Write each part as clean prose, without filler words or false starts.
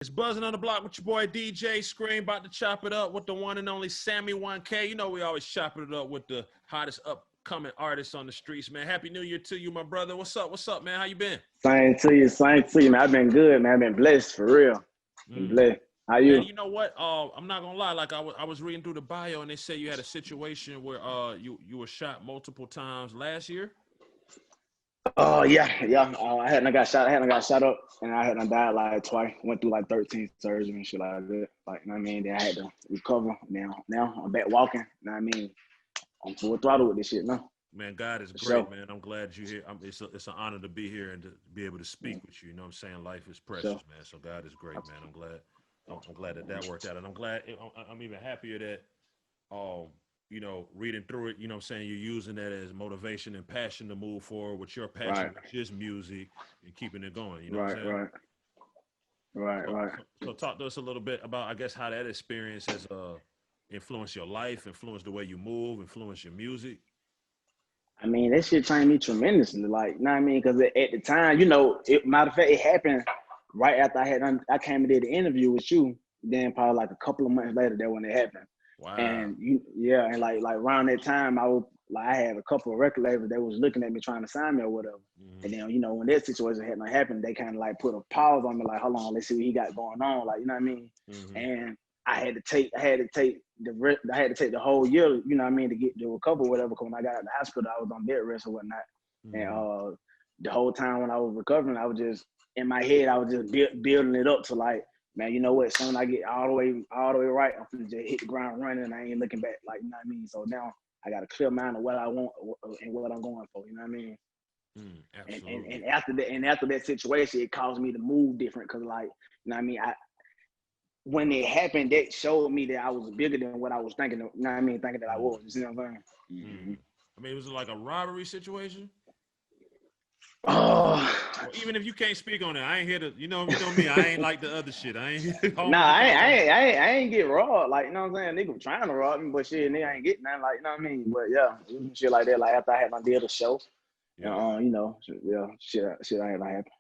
It's buzzing on the block with your boy DJ Scream, about to chop it up with the one and only Sammy1k. You know we always chopping it up with the hottest upcoming artists on the streets, man. Happy New Year to you, my brother. What's up? What's up, man? How you been? Same to you, man. I've been good, man. I've been blessed for real. Been blessed. How you? Man, you know what? I'm not gonna lie. Like I was reading through the bio, and they say you had a situation where you were shot multiple times last year. Oh yeah. I hadn't got shot up, and I hadn't died like twice. Went through like 13 surgeries and shit like that. Like, you know what I mean? Then I had to recover. Now I'm back walking. You know what I mean? I'm full throttle with this shit now. Man, God is great, sure. man. I'm glad you're here. It's an honor to be here and to be able to speak with you. You know what I'm saying? Life is precious, man. So God is great, man. I'm glad that worked out, and I'm even happier that, you know, reading through it, you know what I'm saying, you're using that as motivation and passion to move forward with your passion, which is music, and keeping it going. You know what I'm saying? Right. So talk to us a little bit about, I guess, how that experience has influenced your life, influenced the way you move, influenced your music. I mean, that shit changed me tremendously. Like, you know what I mean? Because at the time, you know, matter of fact, it happened right after I came and did the interview with you. Then probably like a couple of months later, that when it happened. Wow. And and like around that time, I had a couple of record labels that was looking at me trying to sign me or whatever. Mm-hmm. And then, you know, when that situation hadn't happened, they kind of like put a pause on me, like, hold on, let's see what he got going on, like, you know what I mean? Mm-hmm. And I had to take the whole year, you know what I mean, to recover or whatever. Because when I got out of the hospital, I was on bed rest or whatnot. Mm-hmm. And the whole time when I was recovering, I was just in my head, I was just building it up to like, man, you know what? Soon I get all the way right, I'm gonna just hit the ground running, and I ain't looking back. Like, you know what I mean? So now I got a clear mind of what I want and what I'm going for. You know what I mean? Absolutely. And after that situation, it caused me to move different, because, like, you know what I mean? When it happened, that showed me that I was bigger than what I was thinking. You know what I mean? Thinking that I was. You see what I'm saying? Mm-hmm. I mean, was it like a robbery situation? Oh, well, even if you can't speak on it, I ain't here to, you know me, I ain't like the other shit. I ain't here to I ain't get robbed. Like, you know what I'm saying? Nigga was trying to rob me, but shit, nigga ain't getting nothing. Like, you know what I mean? But yeah, shit like that. Like, after I had my deal to show, you know, shit I had to happen.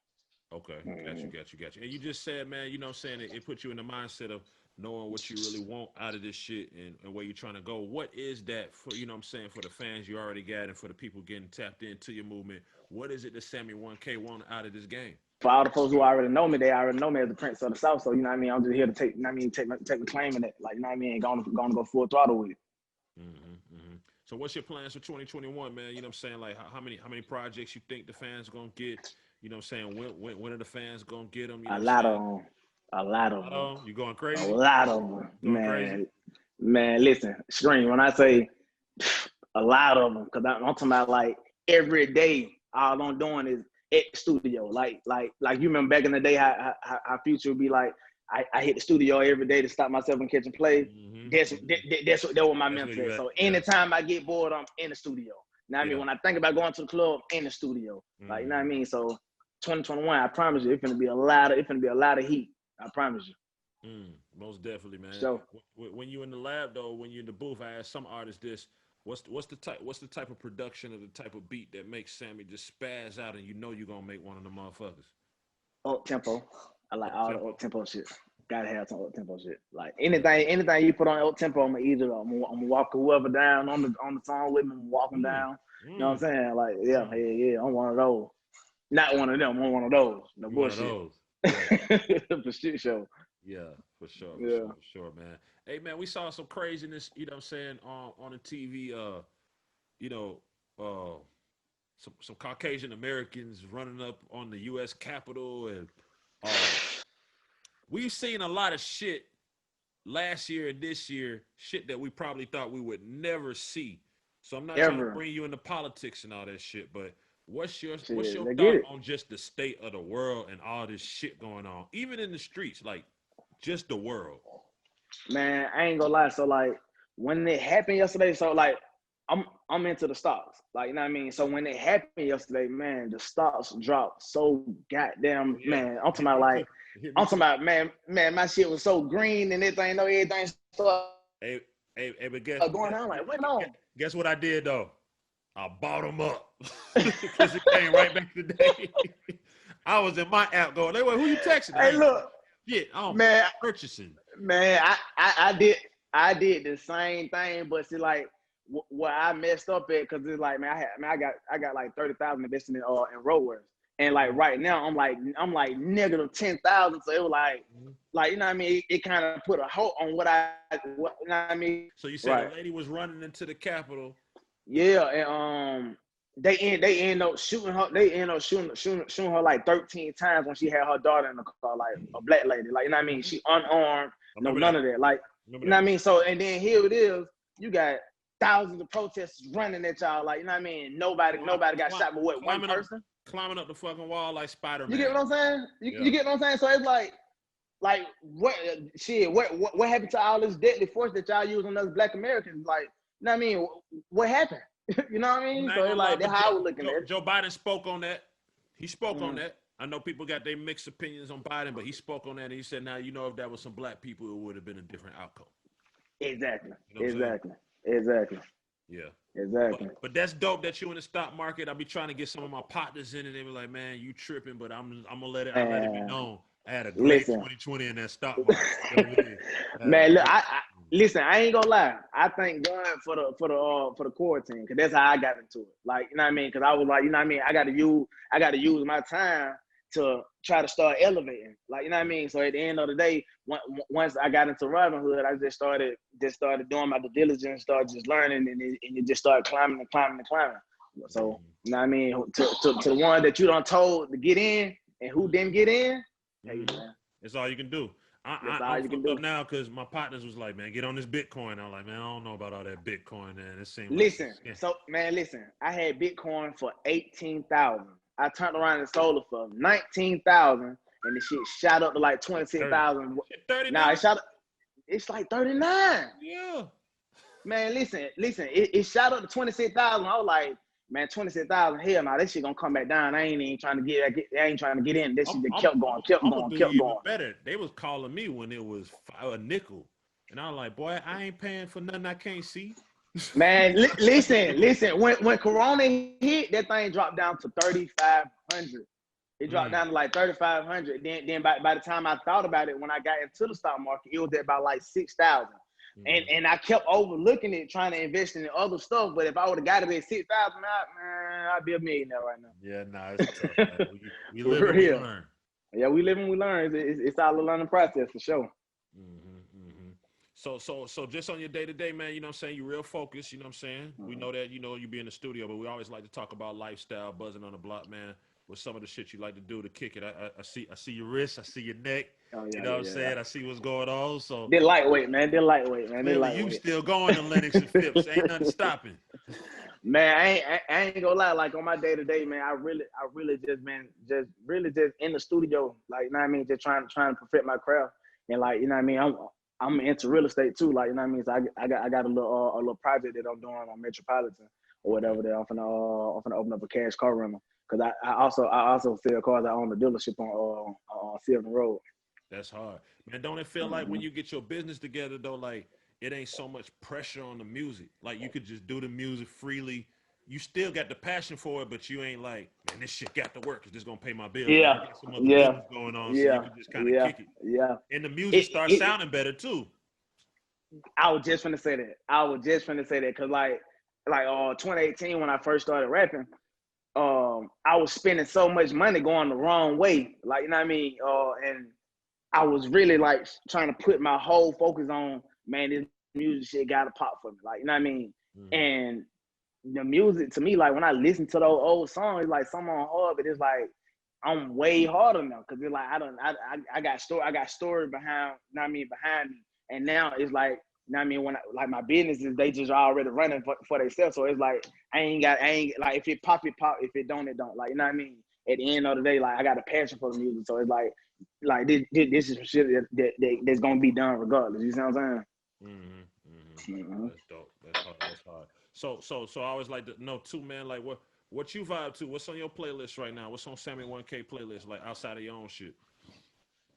Okay, got you. And you just said, man, you know what I'm saying, it put you in the mindset of knowing what you really want out of this shit and where you're trying to go. What is that for, you know what I'm saying, for the fans you already got and for the people getting tapped into your movement? What is it that Sammy1k want out of this game? For all the folks who already know me, they already know me as the Prince of the South. So, you know what I mean? I'm just here to take, you know what I mean, take the claim in it. Like, you know what I mean? Gonna go full throttle with it. So what's your plans for 2021, man? You know what I'm saying? Like, how many projects you think the fans are gonna get? You know what I'm saying? When are the fans gonna get them? You know a lot of them. You going crazy? A lot of them. Man, listen, Scream, when I say a lot of them, because I'm talking about like every day, all I'm doing is at the studio. Like you remember back in the day how Future would be like, I hit the studio every day to stop myself from catching play. Mm-hmm. That's what my mental is. So anytime I get bored, I'm in the studio. You know what I mean? When I think about going to the club, in the studio. Like, you know what I mean? So 2021, I promise you, it's gonna be a lot of heat. I promise you. Most definitely, man. So when you in the lab though, when you in the booth, I ask some artists this: what's the type of production or the type of beat that makes Sammy just spaz out and you know you're gonna make one of the motherfuckers? Up tempo. I like all the up tempo shit. Gotta have some up tempo shit. Like anything you put on up tempo, I'm gonna walk whoever down on the song with me. I'm walking down. You know what I'm saying? Like, yeah. I'm one of those. Not one of them. I'm one of those. No bullshit. One of those. Yeah. For shit show. Yeah, for sure, man. Hey, man, we saw some craziness, you know what I'm saying, on the TV, you know, some Caucasian Americans running up on the U.S. Capitol, and we've seen a lot of shit last year and this year, shit that we probably thought we would never see. So I'm not trying to bring you into politics and all that shit, but what's your thought on just the state of the world and all this shit going on, even in the streets, like just the world? Man, I ain't gonna lie. So like when it happened yesterday, so like I'm into the stocks, like, you know what I mean. So when it happened yesterday, man, the stocks dropped so goddamn. Man, I'm talking about man, my shit was so green and everything started. But guess going on, like, wait on. Guess what I did though? I bought them up because it came right back today. I was in my app going, hey, wait, who you texting? Hey, look, shit. Oh, man, purchasing. man, I did the same thing, but see, like, what I messed up at, because it's like, man, I got like 30,000 invested in roadwares, and like right now I'm like negative 10,000, so it was like you know what I mean. It kind of put a halt on what you know what I mean. So you said the lady was running into the Capitol. Yeah, and they end up shooting her. They end up shooting her like 13 times when she had her daughter in the car, like a black lady. Like, you know what I mean? She unarmed, none of that. Like, you know what I mean? So, and then here it is, you got thousands of protesters running at y'all. Like, you know what I mean? Nobody got shot, but what, one person? Climbing up the fucking wall like Spider-Man. You get what I'm saying? You get what I'm saying? So it's like what happened to all this deadly force that y'all use on us black Americans? Like, you know what I mean? What happened? You know what I mean? So it's like, that's how I was looking at it. Joe Biden spoke on that. He spoke on that. I know people got their mixed opinions on Biden, but he spoke on that, and he said, now, you know, if that was some black people, it would have been a different outcome. Exactly. You know Exactly. Yeah. Exactly. But that's dope that you in the stock market. I'll be trying to get some of my partners in, and they were like, man, you tripping, but I'm gonna let it be known. I had a great 2020 in that stock market. Man, look, listen, I ain't gonna lie. I thank God for the quarantine, because that's how I got into it. Like, you know what I mean? Because I was like, you know what I mean? I got to use my time to try to start elevating. Like, you know what I mean? So at the end of the day, once I got into Robinhood, I just started doing my due diligence, started just learning, and it just started climbing. So, you know what I mean? To the one that you done told to get in and who didn't get in, hey, man. That's all you can do. I'm fucked up now because my partners was like, man, get on this Bitcoin. I'm like, man, I don't know about all that Bitcoin, man. It seems listen. I had Bitcoin for 18,000. I turned around and sold it for 19,000, and the shit shot up to like 26,000. Nah, it's like 39. Yeah. Man, listen. It shot up to 26,000. I was like, man, 26,000. Hell, nah, that shit gonna come back down. I ain't trying to get in. That shit kept going. Better. They was calling me when it was a nickel, and I was like, boy, I ain't paying for nothing I can't see. Man, listen. When Corona hit, that thing dropped down to 3,500. It dropped down to like 3,500. Then by the time I thought about it, when I got into the stock market, it was at about like 6,000. And I kept overlooking it, trying to invest in other stuff. But if I would have got it at 6,000, man, I'd be a millionaire right now. Yeah, nah, it's tough, man. We live and we learn. Yeah, we live and we learn. It's all a learning process for sure. So just on your day-to-day, man, you know what I'm saying? You real focused, you know what I'm saying? We know that, you know, you be in the studio, but we always like to talk about lifestyle, buzzing on the block, man, with some of the shit you like to do to kick it. I see your wrist, I see your neck. You know what I'm saying? I see what's going on. So they're lightweight, man. You still going to Lennox and Phipps. Ain't nothing stopping. Man, I ain't gonna lie. Like on my day to day, man, I really just in the studio. Like, you know what I mean, just trying to perfect my craft. And like, you know what I mean, I'm into real estate too. Like, you know what I mean. So I got a little project that I'm doing on Metropolitan or whatever. That I'm finna open up a cash car rental. Cause I also sell cars. I own a dealership on Sylvan Road. That's hard, man. Don't it feel like when you get your business together though, like it ain't so much pressure on the music. Like you could just do the music freely. You still got the passion for it, but you ain't like, man, this shit got to work because this gonna pay my bills. Yeah, like, some other business going on, so you can just kind of kick it. Yeah, and the music starts sounding better too. I was just finna say that because like 2018 when I first started rapping, I was spending so much money going the wrong way. Like, you know what I mean, and I was really like trying to put my whole focus on, man, this music shit gotta pop for me. Like, you know what I mean? And the music to me, like when I listen to those old songs, like some on hard, but it's like I'm way harder now because it's like I got story behind, you know what I mean, behind me. And now it's like, you know what I mean, when my businesses, they just already running for themselves. So it's like I ain't like if it pop, if it don't, it don't. Like, you know what I mean? At the end of the day, like I got a passion for the music. So it's like this is some shit that's gonna be done regardless. You see what I'm saying? That's dope. That's hard. So I always like to know too, man. Like what you vibe to? What's on your playlist right now? What's on Sammy1k playlist? Like outside of your own shit.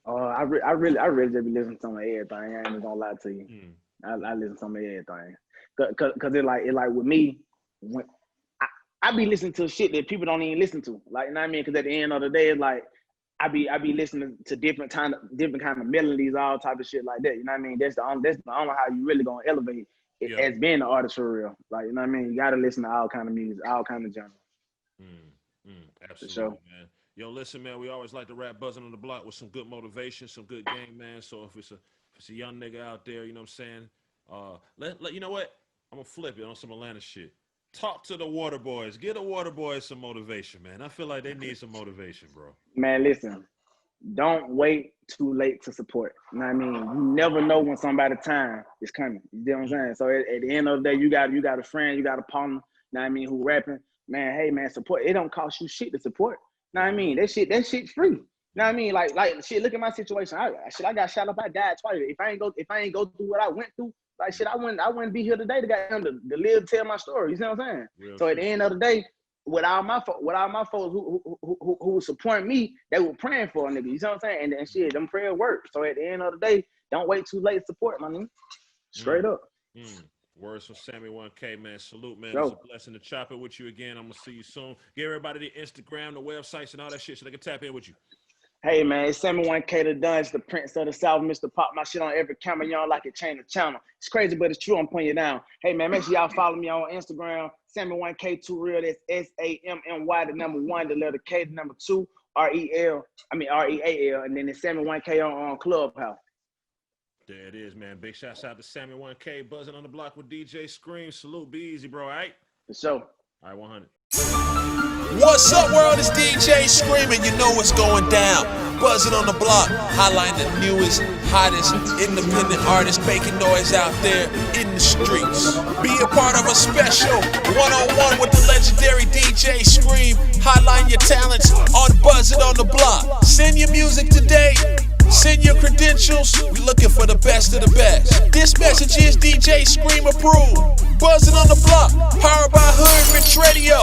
I really just be listening to some of everything. I ain't even gonna lie to you. I listen to some of everything. Cause it like with me, when I be listening to shit that people don't even listen to. Like, you know what I mean? Cause at the end of the day, it's like I be listening to different kind of melodies, all type of shit like that. You know what I mean? That's the only how you really gonna elevate it as being an artist for real. Like, you know what I mean? You gotta listen to all kind of music, all kind of genres. Absolutely, sure. Man. Yo, listen, man. We always like to rap Buzzin on the Block with some good motivation, some good game, man. So if it's a young nigga out there, you know what I'm saying? You know what? I'm gonna flip it on some Atlanta shit. Talk to the Water Boys. Get the Water Boys some motivation, man. I feel like they need some motivation, bro. Man, listen. Don't wait too late to support. You know what I mean? You never know when somebody's time is coming. You know what I'm saying? So at the end of the day, you got a friend, you got a partner, you know what I mean, who rapping. Man, hey man, support. It don't cost you shit to support. You know what I mean? That shit's free. You know what I mean? Like shit, look at my situation. I got shot up, I died twice. If I ain't go through what I went through, like shit, I wouldn't be here today to live, tell my story. You know what I'm saying? Real so at the end of the day, with all my folks who support me, they were praying for a nigga. You know what I'm saying? And shit, them prayers work. So at the end of the day, don't wait too late to support, my nigga. Straight up. Words from Sammy1k, man. Salute, man. It's a blessing to chop it with you again. I'm gonna see you soon. Give everybody the Instagram, the websites, and all that shit so they can tap in with you. Hey man, it's Sammy1k the Dunce, the Prince of the South, Mr. Pop my shit on every camera, y'all like it, change the channel. It's crazy, but it's true, I'm putting you down. Hey man, make sure y'all follow me on Instagram, Sammy1k 2 real, that's SAMMY, the number 1, the letter K, the number 2, REAL, and then it's Sammy1k on Clubhouse. There it is, man. Big shouts out to Sammy1k, Buzzin on the Block with DJ Scream. Salute, be easy, bro, all right? For sure. All right, 100. What's up, world? It's DJ Screaming. You know what's going down. Buzzin on the Block, highlighting the newest, hottest, independent artists making noise out there in the streets. Be a part of a special one-on-one with the legendary DJ Scream, highlighting your talents on Buzzin on the Block. Send your music today. Send your credentials. We looking for the best of the best. This message is DJ Scream approved. Buzzin on the Block, powered by Hood Rich Radio.